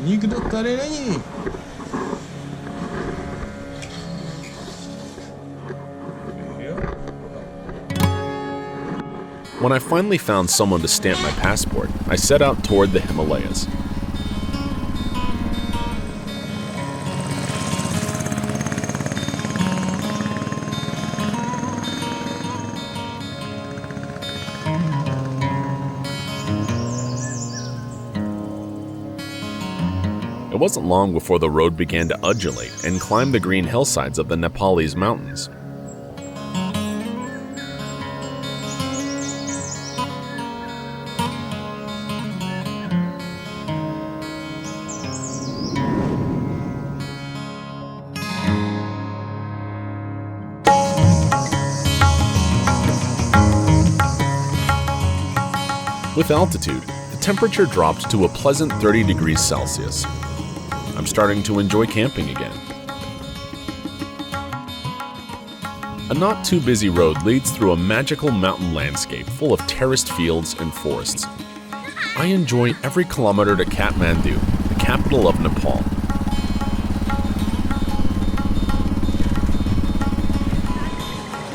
Nikdo tady není. When I finally found someone to stamp my passport, I set out toward the Himalayas. It wasn't long before the road began to undulate and climb the green hillsides of the Nepalese mountains. With altitude, the temperature dropped to a pleasant 30 degrees Celsius. I'm starting to enjoy camping again. A not too busy road leads through a magical mountain landscape full of terraced fields and forests. I enjoy every kilometer to Kathmandu, the capital of Nepal.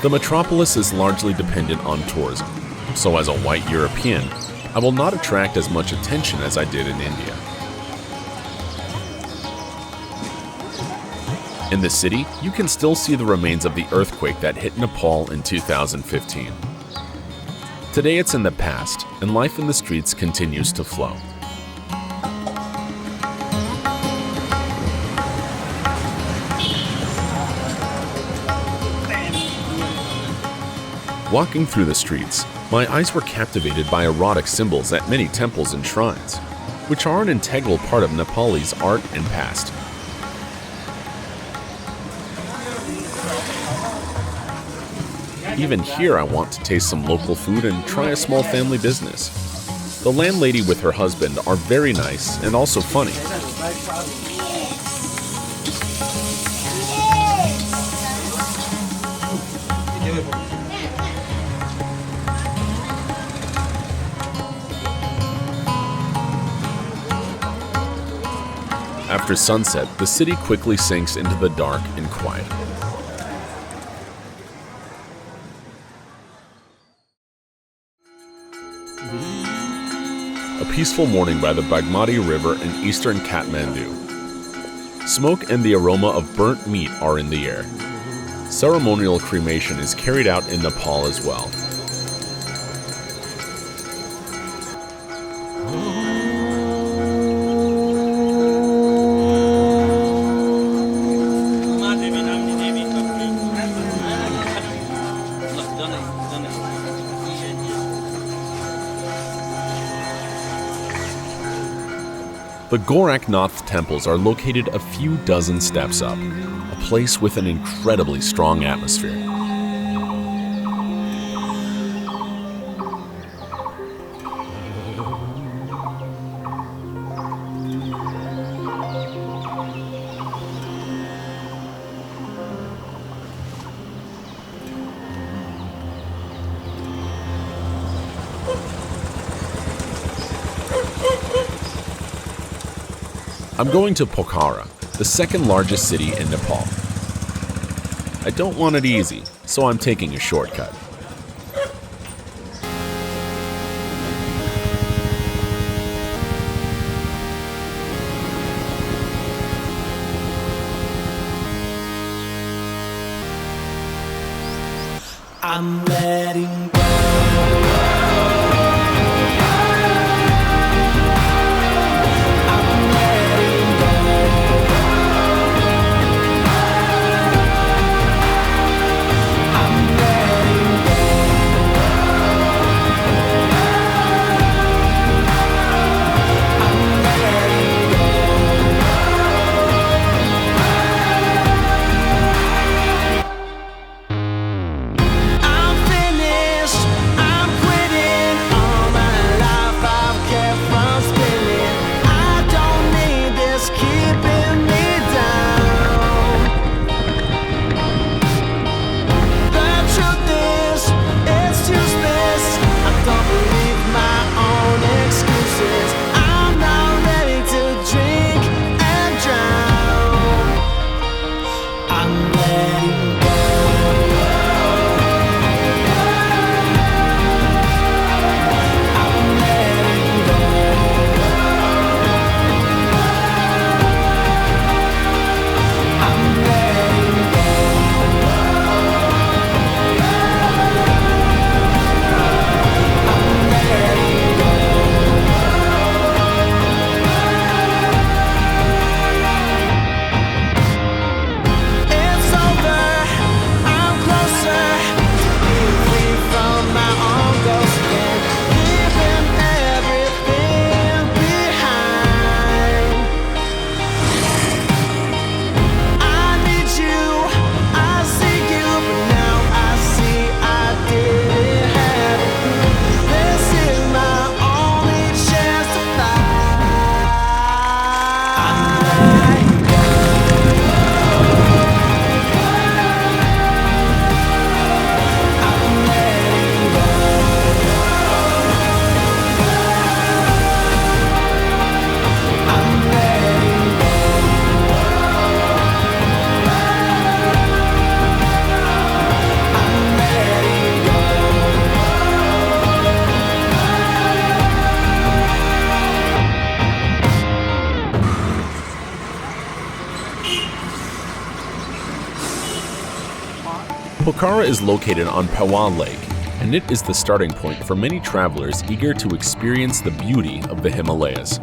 The metropolis is largely dependent on tourism, so as a white European, I will not attract as much attention as I did in India. In the city, you can still see the remains of the earthquake that hit Nepal in 2015. Today it's in the past, and life in the streets continues to flow. Walking through the streets, my eyes were captivated by erotic symbols at many temples and shrines, which are an integral part of Nepalese art and past. Even here I want to taste some local food and try a small family business. The landlady with her husband are very nice and also funny. After sunset, the city quickly sinks into the dark and quiet. A peaceful morning by the Bagmati River in eastern Kathmandu. Smoke and the aroma of burnt meat are in the air. Ceremonial cremation is carried out in Nepal as well. The Goraknath temples are located a few dozen steps up, a place with an incredibly strong atmosphere. I'm going to Pokhara, the second largest city in Nepal. I don't want it easy, so I'm taking a shortcut. I'm letting go. I'm finished. Pokhara is located on Pawa Lake, and it is the starting point for many travelers eager to experience the beauty of the Himalayas.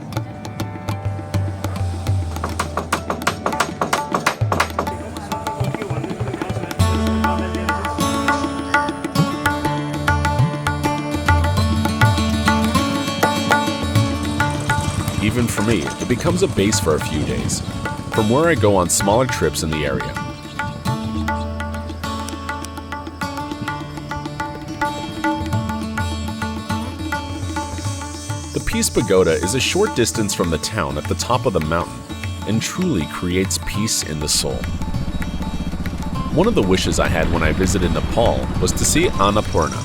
Even for me, it becomes a base for a few days, from where I go on smaller trips in the area. The Peace Pagoda is a short distance from the town at the top of the mountain and truly creates peace in the soul. One of the wishes I had when I visited Nepal was to see Annapurna.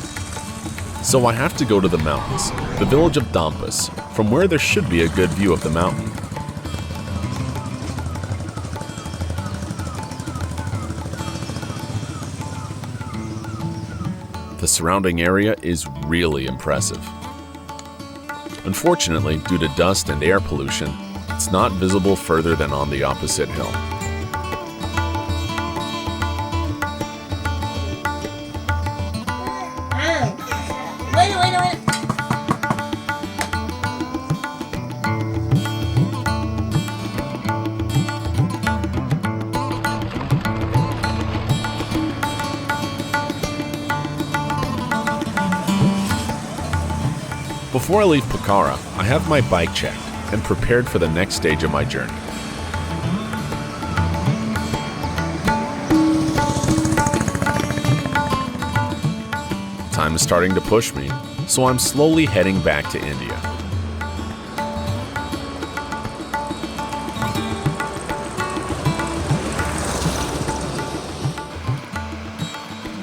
So I have to go to the mountains, the village of Dampas, from where there should be a good view of the mountain. The surrounding area is really impressive. Unfortunately, due to dust and air pollution, it's not visible further than on the opposite hill. Before I leave Pokhara, I have my bike checked and prepared for the next stage of my journey. Time is starting to push me, so I'm slowly heading back to India.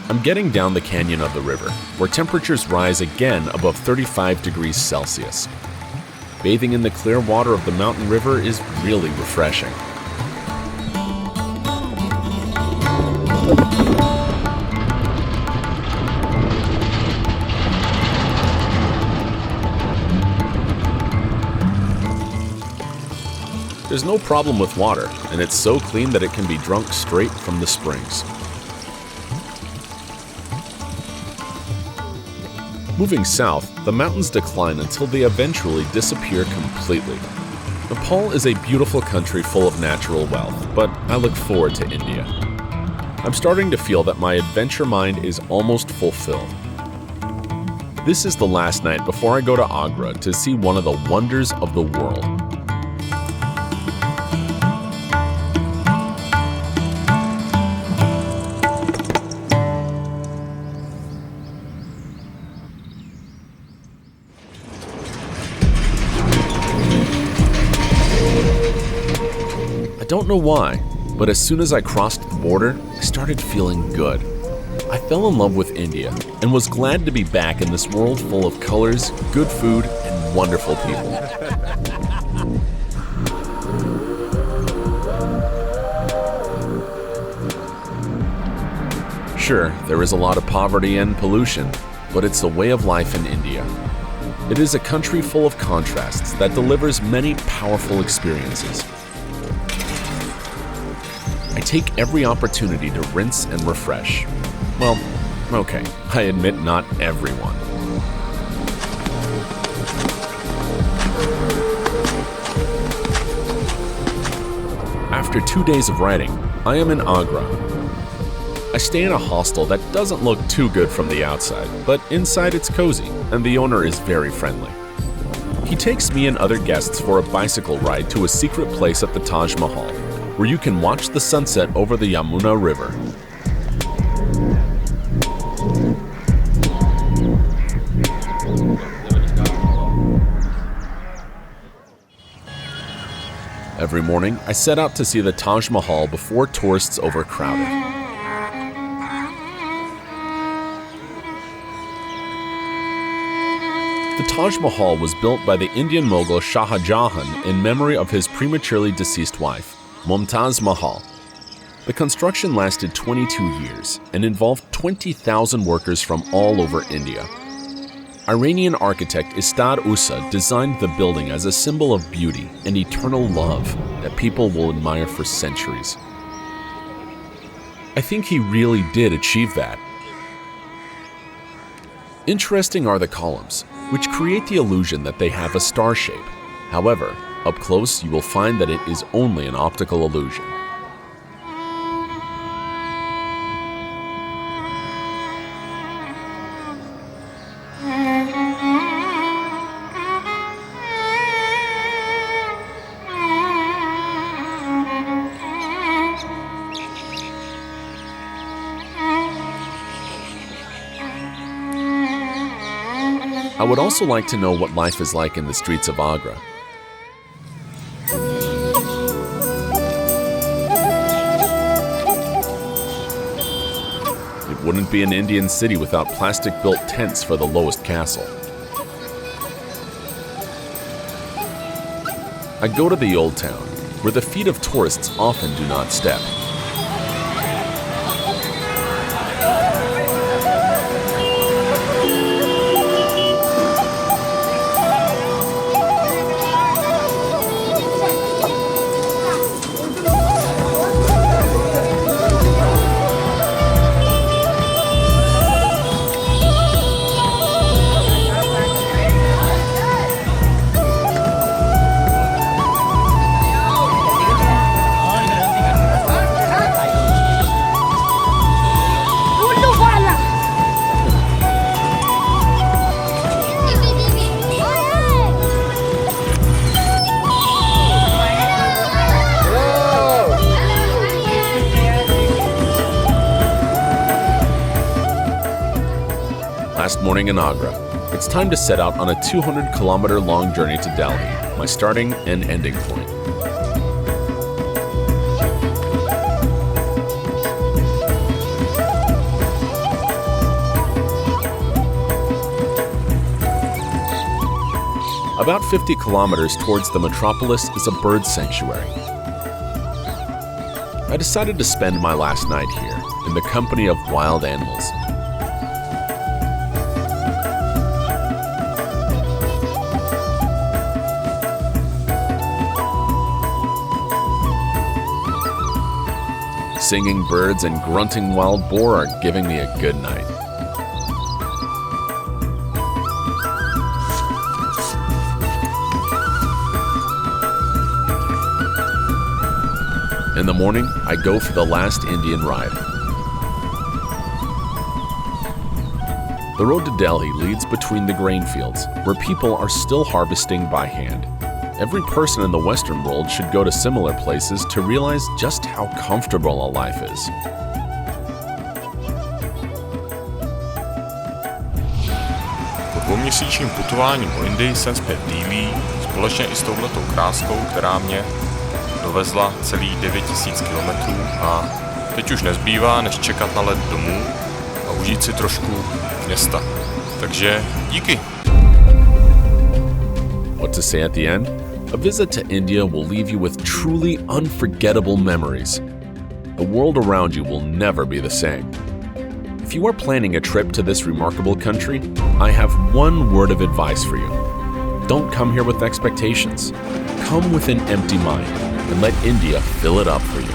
I'm getting down the canyon of the river, where temperatures rise again above 35 degrees Celsius. Bathing in the clear water of the mountain river is really refreshing. There's no problem with water, and it's so clean that it can be drunk straight from the springs. Moving south, the mountains decline until they eventually disappear completely. Nepal is a beautiful country full of natural wealth, but I look forward to India. I'm starting to feel that my adventure mind is almost fulfilled. This is the last night before I go to Agra to see one of the wonders of the world. I don't know why, but as soon as I crossed the border, I started feeling good. I fell in love with India and was glad to be back in this world full of colors, good food, and wonderful people. Sure, there is a lot of poverty and pollution, but it's the way of life in India. It is a country full of contrasts that delivers many powerful experiences. I take every opportunity to rinse and refresh. Well, okay, I admit not everyone. After 2 days of riding, I am in Agra. I stay in a hostel that doesn't look too good from the outside, but inside it's cozy, and the owner is very friendly. He takes me and other guests for a bicycle ride to a secret place at the Taj Mahal, where you can watch the sunset over the Yamuna River. Every morning, I set out to see the Taj Mahal before tourists overcrowd it. The Taj Mahal was built by the Indian Mughal Shah Jahan in memory of his prematurely deceased wife, Mumtaz Mahal. The construction lasted 22 years and involved 20,000 workers from all over India. Iranian architect Istad Usa designed the building as a symbol of beauty and eternal love that people will admire for centuries. I think he really did achieve that. Interesting are the columns, which create the illusion that they have a star shape. However, up close you will find that it is only an optical illusion. I would also like to know what life is like in the streets of Agra. It wouldn't be an Indian city without plastic-built tents for the lowest castle. I go to the old town, where the feet of tourists often do not step. Last morning in Agra, it's time to set out on a 200-kilometer long journey to Delhi, my starting and ending point. About 50 kilometers towards the metropolis is a bird sanctuary. I decided to spend my last night here in the company of wild animals. Singing birds and grunting wild boar are giving me a good night. In the morning, I go for the last Indian ride. The road to Delhi leads between the grain fields, where people are still harvesting by hand. Every person in the Western world should go to similar places to realize just how comfortable a life is. Po dvouměsíčním putování po Indii jsem zpět v Dillí, společně i s touhletou kráskou, která mě dovezla celých 9000 kilometrů a teď už nezbývá, než čekat na let domů a užít si trošku města. Takže díky. What to say at the end? A visit to India will leave you with truly unforgettable memories. The world around you will never be the same. If you are planning a trip to this remarkable country, I have one word of advice for you. Don't come here with expectations. Come with an empty mind and let India fill it up for you.